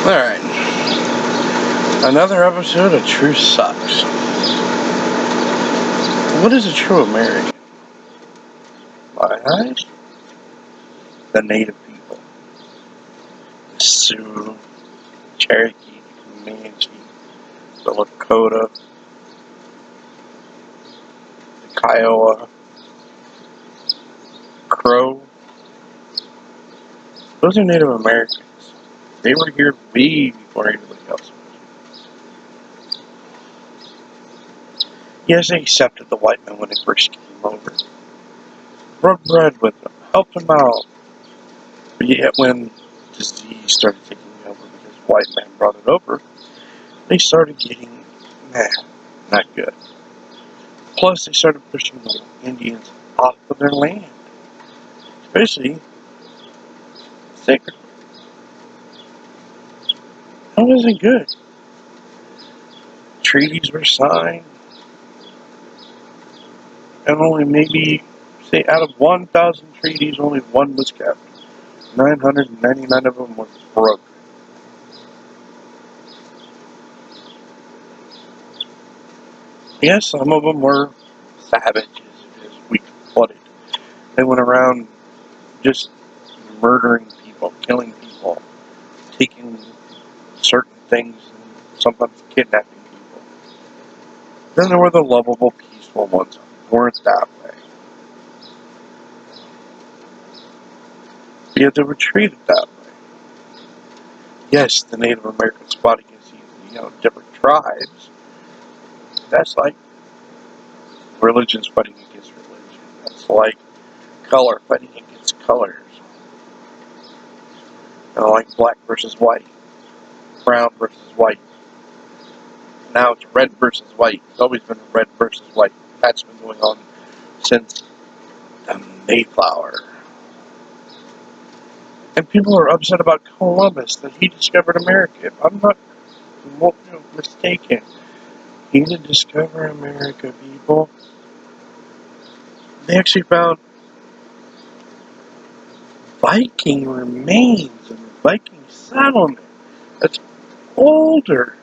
Alright. Another episode of True Sucks. What is a true American? My eyes? The Native people. The Sioux, Cherokee, Comanche, the Lakota, the Kiowa, Crow. Those are Native Americans. They were here way before anybody else was. Yes, they accepted the white men when they first came over. Rubbed bread with them, helped them out. But yet when disease started taking over because white men brought it over, they started getting not good. Plus, they started pushing the Indians off of their land, especially secretly. That wasn't good. Treaties were signed, and only maybe, say, out of 1,000 treaties, only one was kept. 999 of them were broke. Yes, some of them were savages, as weak-blooded. They went around just murdering people, killing people, taking certain things, and sometimes kidnapping people. Then there were the lovable, peaceful ones who weren't that way. Yet they were treated that way. Yes, the Native Americans fought against different tribes. That's like religions fighting against religion. That's like color fighting against colors. Like black versus white, brown versus white. Now it's red versus white. It's always been red versus white. That's been going on since the Mayflower. And people are upset about Columbus, that he discovered America. If I'm not mistaken, he didn't discover America, people. They actually found Viking remains and Viking settlement that's older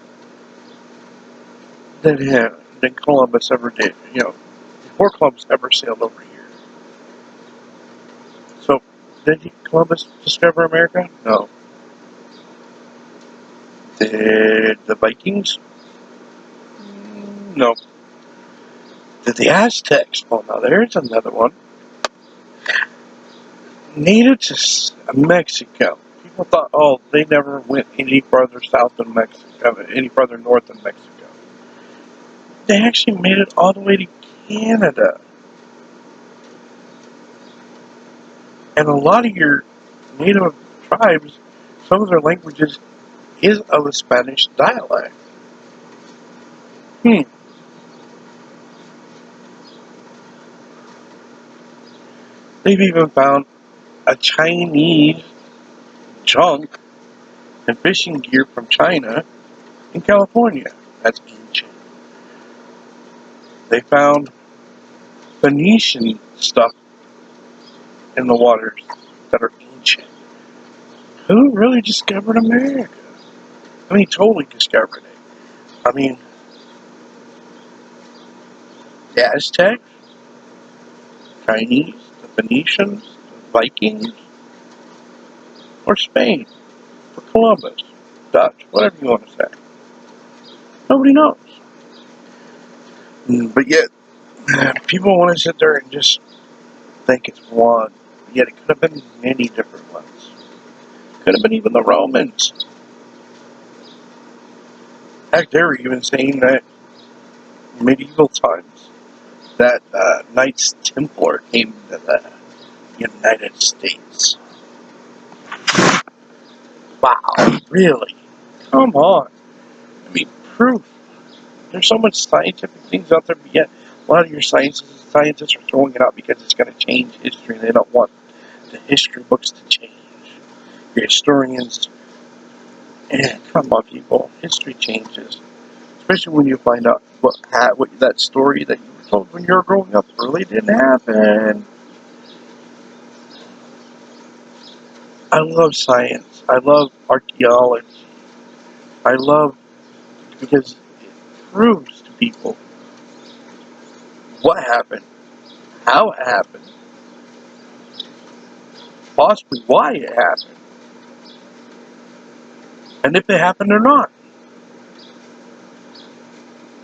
than him, than Columbus ever did. Before Columbus ever sailed over here. So, did Columbus discover America? No. Did the Vikings? No. Did the Aztecs? Oh, now there's another one. Native to Mexico. People thought, they never went any farther south than Mexico, any farther north than Mexico. They actually made it all the way to Canada. And a lot of your native tribes, some of their languages is of a Spanish dialect. They've even found a Chinese junk and fishing gear from China in California. That's ancient. They found Phoenician stuff in the waters that are ancient. Who really discovered America? I mean, totally discovered it. I mean, the Aztecs, Chinese, the Phoenicians, the Vikings, or Spain, or Columbus, Dutch, whatever you want to say. Nobody knows. But yet, people want to sit there and just think it's one. Yet it could have been many different ones. Could have been even the Romans. Heck, they were even saying that medieval times that Knights Templar came to the United States. Wow, really? Come on. I mean, proof. There's so much scientific things out there, but yet a lot of your scientists are throwing it out because it's going to change history, and they don't want the history books to change. Your historians, come on, people. History changes. Especially when you find out what that story that you were told when you were growing up really didn't happen. I love science. I love archaeology. I love because it proves to people what happened, how it happened, possibly why it happened, and if it happened or not.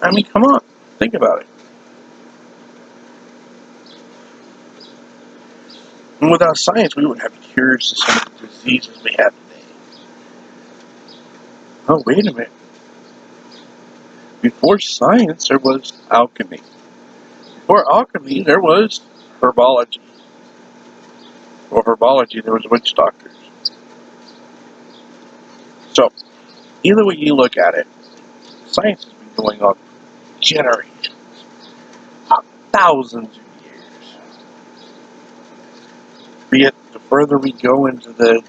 I mean, come on, think about it. And without science, we wouldn't have cures to some of the diseases we have today. Oh, wait a minute. Before science, there was alchemy. Before alchemy, there was herbology. Or herbology, there was witch doctors. So, either way you look at it, science has been going on for generations, thousands of years. But yet, the further we go into the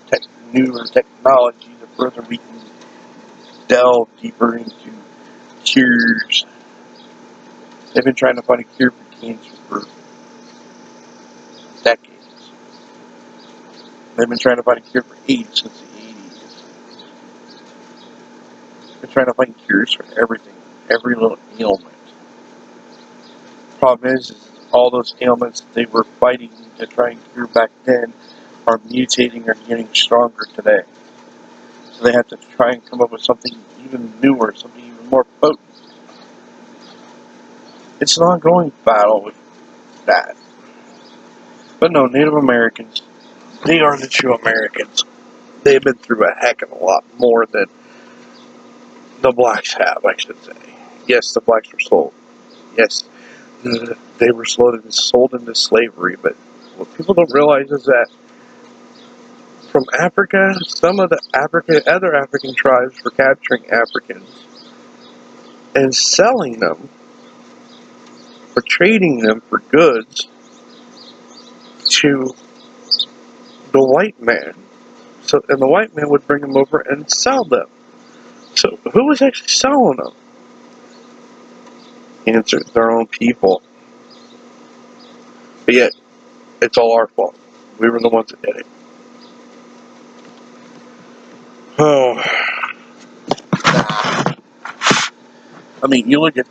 newer technology, the further we can delve deeper into cures. They've been trying to find a cure for cancer for decades. They've been trying to find a cure for AIDS since the 80s. They're trying to find cures for everything, every little ailment. Problem is all those ailments that they were fighting to try and cure back then are mutating or getting stronger today. So they have to try and come up with something even newer, something even more potent. It's an ongoing battle with that. But no, Native Americans, they are the true Americans. They've been through a heck of a lot more than the blacks have, I should say. Yes, the blacks were sold. Yes, they were sold into slavery, but what people don't realize is that from Africa, some of the other African tribes were capturing Africans and selling them or trading them for goods to the white man. So, and the white man would bring them over and sell them. So, who was actually selling them? Answer: their own people. But yet, it's all our fault. We were the ones that did it. Oh, I mean, you look at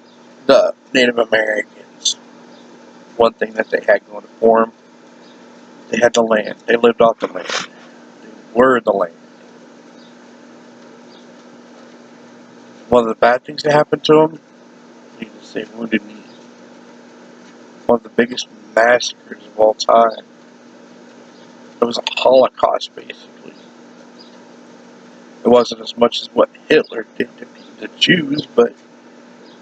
the Native Americans. One thing that they had going for them, they had the land. They lived off the land. They were the land. One of the bad things that happened to them, needless to say, Wounded Knee. One of the biggest massacres of all time. It was a Holocaust, basically. It wasn't as much as what Hitler did to the Jews, but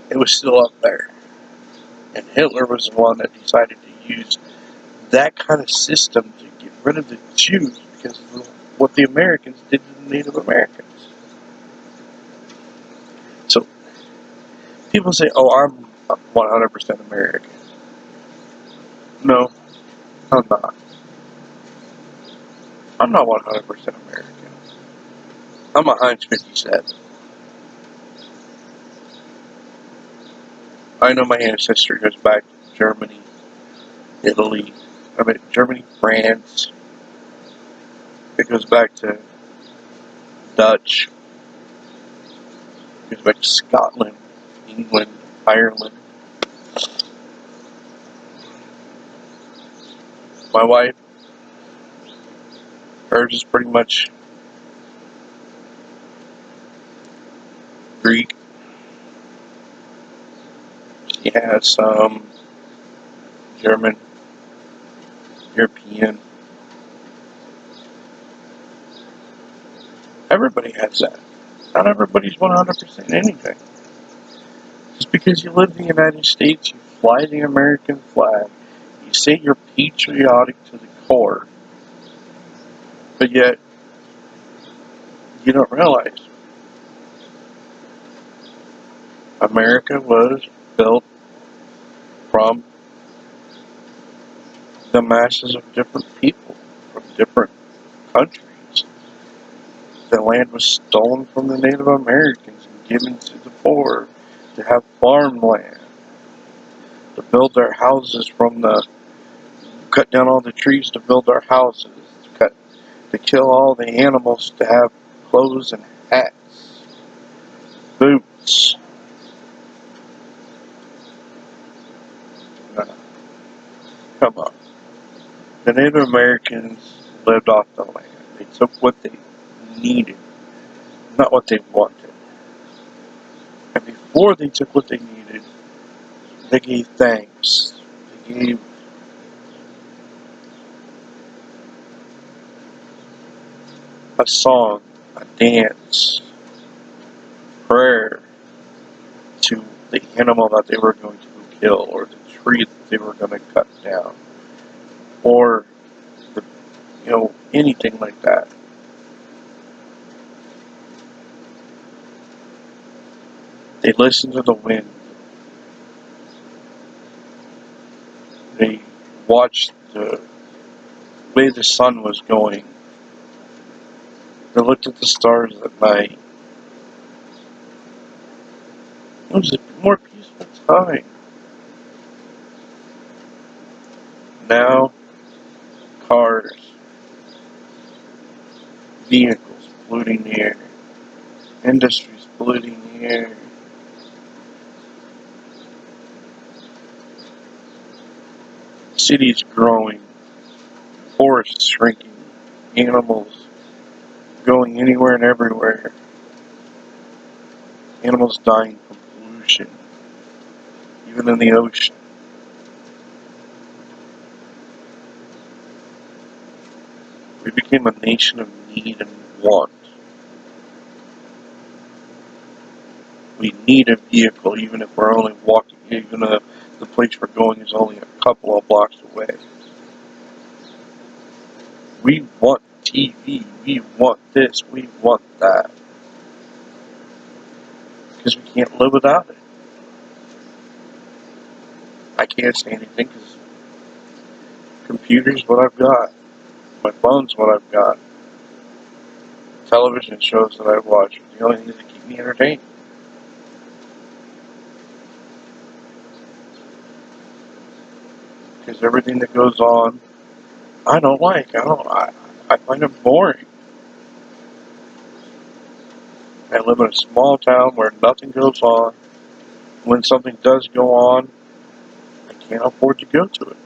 it was still up there. And Hitler was the one that decided to use that kind of system to get rid of the Jews because of what the Americans did to the Native Americans. So, people say, oh, I'm 100% American. No, I'm not. I'm not 100% American. I'm a Heinz 57. I know my ancestry goes back to Germany, Italy, Germany, France. It goes back to Dutch. It goes back to Scotland, England, Ireland. My wife, hers is pretty much Greek. She has some German, European. Everybody has that. Not everybody's 100% anything. Just because you live in the United States, you fly the American flag, you say you're patriotic to the core, but yet you don't realize America was built from the masses of different people from different countries. The land was stolen from the Native Americans and given to the poor to have farmland, to build their houses cut down all the trees to build their houses, to kill all the animals to have clothes and hats. boots. Uh, Come on. The Native Americans lived off the land. They took what they needed, not what they wanted. And before they took what they needed, they gave thanks. They gave a song, a dance, prayer to the animal that they were going to kill, or the tree that they were going to cut down, or the, anything like that. They listened to the wind. They watched the way the sun was going. They looked at the stars at night. It was a more peaceful time. Now, cars, vehicles polluting the air, industries polluting the air. Cities growing, forests shrinking, animals going anywhere and everywhere, animals dying from pollution, even in the ocean. We became a nation of need and want. We need a vehicle even if we're only walking, even if the place we're going is only a couple of blocks away. We want TV, we want this, we want that. Because we can't live without it. I can't say anything because computer's what I've got. My phone's what I've got. Television shows that I watch are the only things that keep me entertained. Because everything that goes on, I don't like. I find it boring. I live in a small town where nothing goes on. When something does go on, I can't afford to go to it.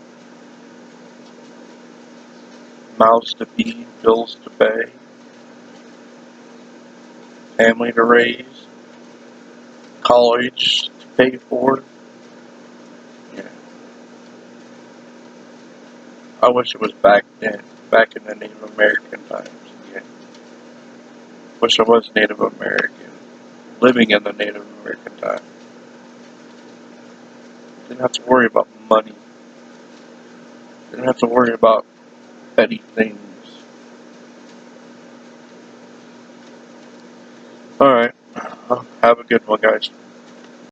Mouths to feed, bills to pay, family to raise, college to pay for. Yeah. I wish it was back then, back in the Native American times. Yeah. Wish I was Native American, living in the Native American time. Didn't have to worry about money. Didn't have to worry about petty things. Alright. Have a good one, guys.